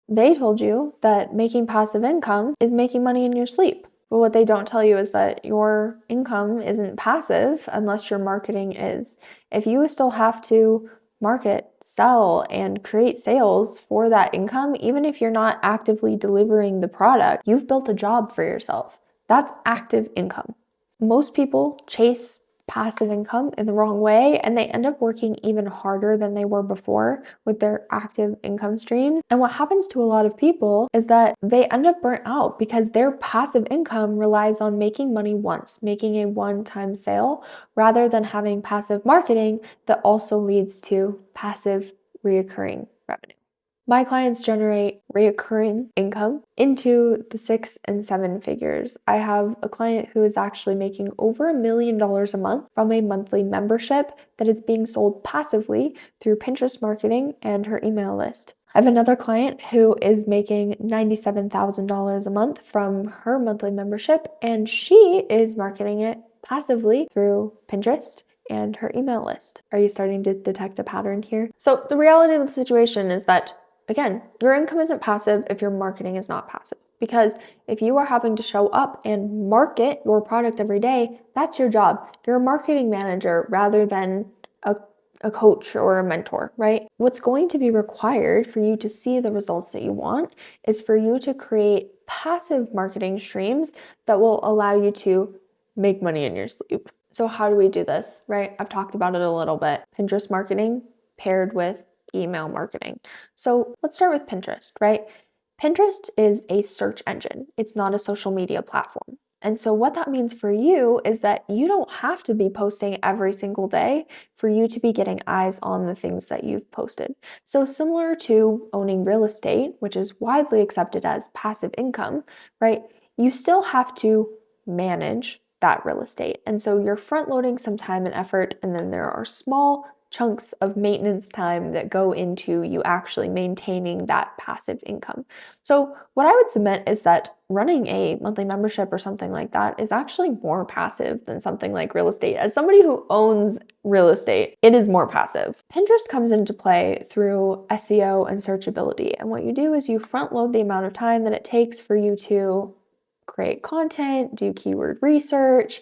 They told you that making passive income is making money in your sleep. But what they don't tell you is that your income isn't passive unless your marketing is. If you still have to market, sell, and create sales for that income, even if you're not actively delivering the product, you've built a job for yourself. That's active income. Most people chase passive income in the wrong way, and they end up working even harder than they were before with their active income streams. And what happens to a lot of people is that they end up burnt out because their passive income relies on making money once, making a one-time sale, rather than having passive marketing that also leads to passive reoccurring revenue. My clients generate recurring income into the 6 and 7 figures. I have a client who is actually making over $1 million a month from a monthly membership that is being sold passively through Pinterest marketing and her email list. I have another client who is making $97,000 a month from her monthly membership, and she is marketing it passively through Pinterest and her email list. Are you starting to detect a pattern here? So the reality of the situation is that, again, your income isn't passive if your marketing is not passive. Because if you are having to show up and market your product every day, that's your job. You're a marketing manager rather than a coach or a mentor, right? What's going to be required for you to see the results that you want is for you to create passive marketing streams that will allow you to make money in your sleep. So how do we do this, right? I've talked about it a little bit. Pinterest marketing paired with email marketing. So let's start with Pinterest, right? Pinterest is a search engine. It's not a social media platform. And so what that means for you is that you don't have to be posting every single day for you to be getting eyes on the things that you've posted. So similar to owning real estate, which is widely accepted as passive income, right? You still have to manage that real estate. And so you're front loading some time and effort, and then there are small chunks of maintenance time that go into you actually maintaining that passive income. So what I would submit is that running a monthly membership or something like that is actually more passive than something like real estate. As somebody who owns real estate, it is more passive. Pinterest comes into play through SEO and searchability. And what you do is you front load the amount of time that it takes for you to create content, do keyword research,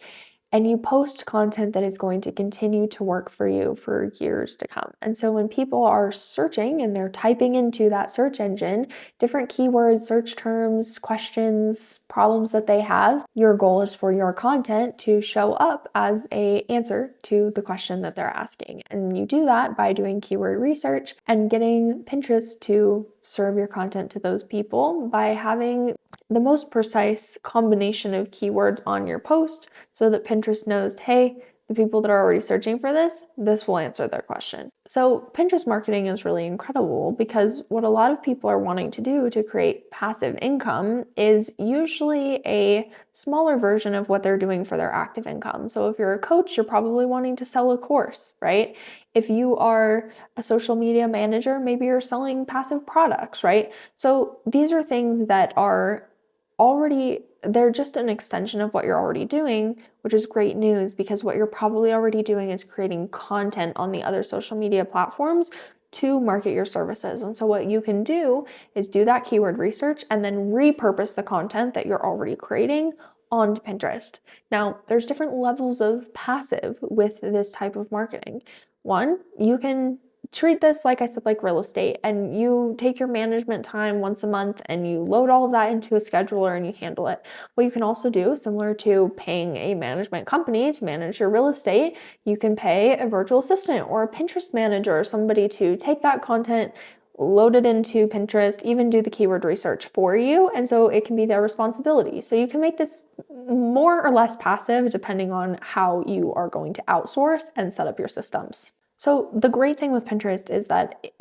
and you post content that is going to continue to work for you for years to come. And so when people are searching and they're typing into that search engine different keywords, search terms, questions, problems that they have, your goal is for your content to show up as an answer to the question that they're asking. And you do that by doing keyword research and getting Pinterest to serve your content to those people by having the most precise combination of keywords on your post so that Pinterest knows, hey, the people that are already searching for this will answer their question. So Pinterest marketing is really incredible because what a lot of people are wanting to do to create passive income is usually a smaller version of what they're doing for their active income. So if you're a coach, you're probably wanting to sell a course, right? If you are a social media manager, maybe you're selling passive products, right? So these are things that are they're just an extension of what you're already doing, which is great news because what you're probably already doing is creating content on the other social media platforms to market your services. And so what you can do is do that keyword research and then repurpose the content that you're already creating onto Pinterest. Now, there's different levels of passive with this type of marketing. One, you can treat this, like I said, like real estate, and you take your management time once a month and you load all of that into a scheduler and you handle it. What you can also do, similar to paying a management company to manage your real estate, you can pay a virtual assistant or a Pinterest manager or somebody to take that content, load it into Pinterest, even do the keyword research for you. And so it can be their responsibility. So you can make this more or less passive depending on how you are going to outsource and set up your systems. So the great thing with Pinterest is that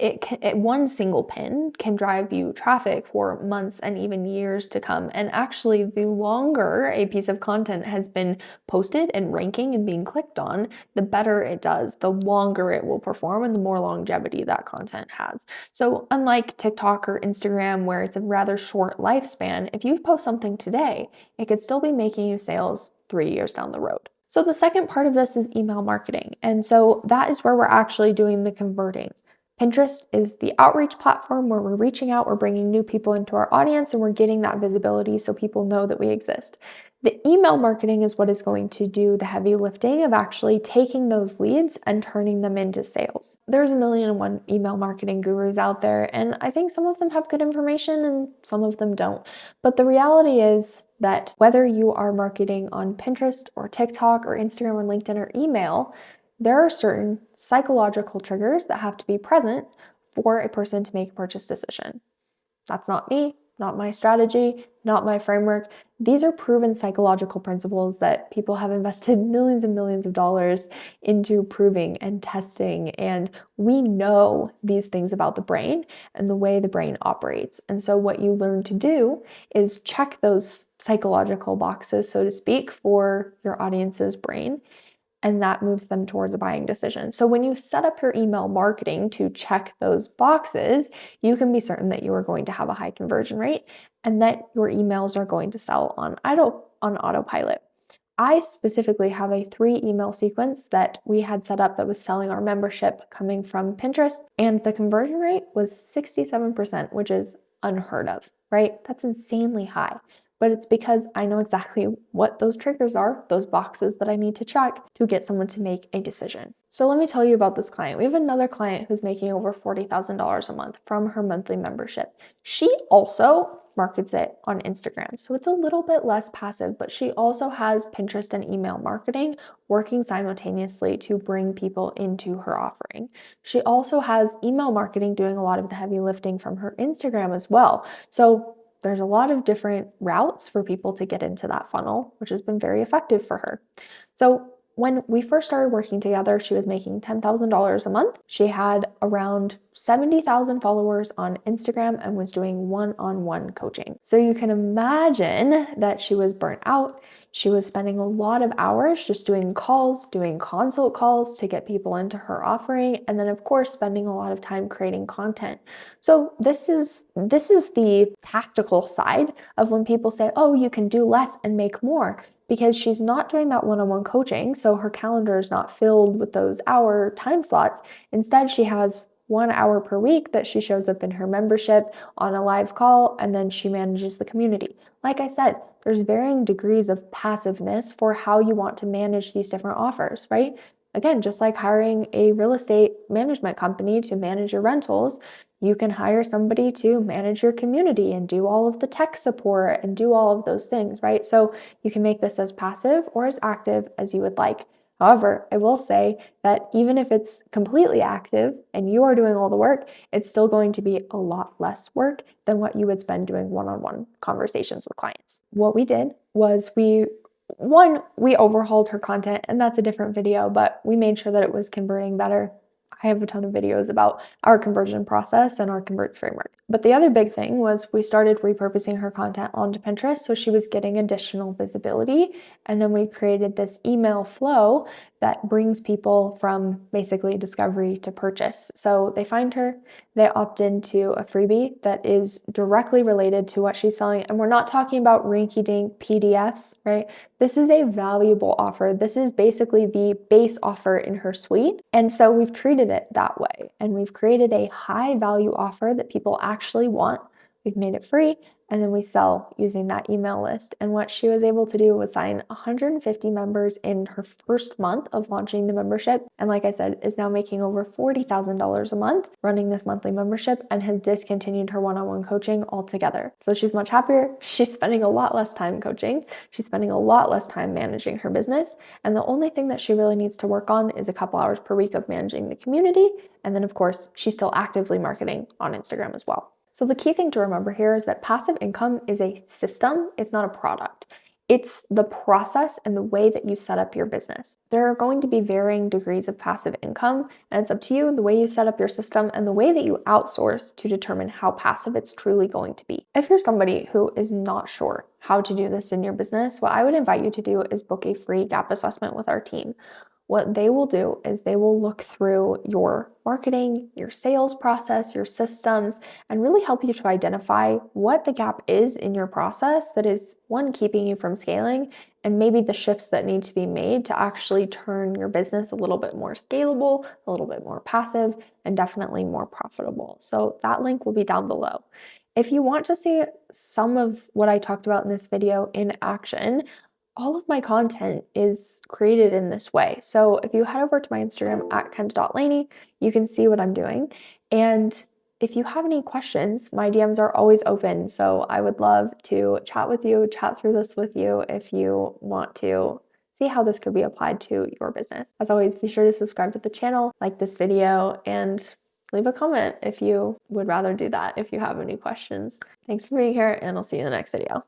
one single pin can drive you traffic for months and even years to come. And actually, the longer a piece of content has been posted and ranking and being clicked on, the better it does, the longer it will perform and the more longevity that content has. So unlike TikTok or Instagram, where it's a rather short lifespan, if you post something today, it could still be making you sales 3 years down the road. So the second part of this is email marketing. And so that is where we're actually doing the converting. Pinterest is the outreach platform where we're reaching out, we're bringing new people into our audience, and we're getting that visibility so people know that we exist. The email marketing is what is going to do the heavy lifting of actually taking those leads and turning them into sales. There's a million and one email marketing gurus out there, and I think some of them have good information and some of them don't. But the reality is that whether you are marketing on Pinterest or TikTok or Instagram or LinkedIn or email, there are certain psychological triggers that have to be present for a person to make a purchase decision. That's not me, not my strategy, not my framework. These are proven psychological principles that people have invested millions and millions of dollars into proving and testing. And we know these things about the brain and the way the brain operates. And so what you learn to do is check those psychological boxes, so to speak, for your audience's brain, and that moves them towards a buying decision. So when you set up your email marketing to check those boxes, you can be certain that you are going to have a high conversion rate and that your emails are going to sell on autopilot. I specifically have a 3 email sequence that we had set up that was selling our membership coming from Pinterest, and the conversion rate was 67%, which is unheard of, right? That's insanely high. But it's because I know exactly what those triggers are, those boxes that I need to check to get someone to make a decision. So let me tell you about this client. We have another client who's making over $40,000 a month from her monthly membership. She also markets it on Instagram. So it's a little bit less passive, but she also has Pinterest and email marketing working simultaneously to bring people into her offering. She also has email marketing doing a lot of the heavy lifting from her Instagram as well. So there's a lot of different routes for people to get into that funnel, which has been very effective for her. So when we first started working together, she was making $10,000 a month. She had around 70,000 followers on Instagram and was doing one-on-one coaching. So you can imagine that she was burnt out. She was spending a lot of hours just doing calls, doing consult calls to get people into her offering, and then of course spending a lot of time creating content. So this is the tactical side of when people say, "Oh, you can do less and make more." Because she's not doing that one-on-one coaching, so her calendar is not filled with those hour time slots. Instead, she has 1 hour per week that she shows up in her membership on a live call, and then she manages the community. Like I said, there's varying degrees of passiveness for how you want to manage these different offers, right? Again, just like hiring a real estate management company to manage your rentals, you can hire somebody to manage your community and do all of the tech support and do all of those things, right? So you can make this as passive or as active as you would like. However, I will say that even if it's completely active and you are doing all the work, it's still going to be a lot less work than what you would spend doing one-on-one conversations with clients. What we did was we overhauled her content, and that's a different video, but we made sure that it was converting better. I have a ton of videos about our conversion process and our converts framework. But the other big thing was we started repurposing her content onto Pinterest so she was getting additional visibility. And then we created this email flow that brings people from basically discovery to purchase. So they find her, they opt into a freebie that is directly related to what she's selling. And we're not talking about rinky-dink PDFs, right? This is a valuable offer. This is basically the base offer in her suite. And so we've treated it that way. And we've created a high value offer that people actually want. We've made it free, and then we sell using that email list. And what she was able to do was sign 150 members in her first month of launching the membership. And like I said, is now making over $40,000 a month running this monthly membership and has discontinued her one-on-one coaching altogether. So she's much happier. She's spending a lot less time coaching. She's spending a lot less time managing her business. And the only thing that she really needs to work on is a couple hours per week of managing the community. And then of course, she's still actively marketing on Instagram as well. So the key thing to remember here is that passive income is a system, it's not a product. It's the process and the way that you set up your business. There are going to be varying degrees of passive income, and it's up to you, the way you set up your system and the way that you outsource to determine how passive it's truly going to be. If you're somebody who is not sure how to do this in your business, what I would invite you to do is book a free gap assessment with our team. What they will do is they will look through your marketing, your sales process, your systems, and really help you to identify what the gap is in your process that is, one, keeping you from scaling, and maybe the shifts that need to be made to actually turn your business a little bit more scalable, a little bit more passive, and definitely more profitable. So that link will be down below. If you want to see some of what I talked about in this video in action, all of my content is created in this way. So if you head over to my Instagram at kenda.laney, you can see what I'm doing. And if you have any questions, my DMs are always open. So I would love to chat with you, chat through this with you if you want to see how this could be applied to your business. As always, be sure to subscribe to the channel, like this video, and leave a comment if you would rather do that if you have any questions. Thanks for being here, and I'll see you in the next video.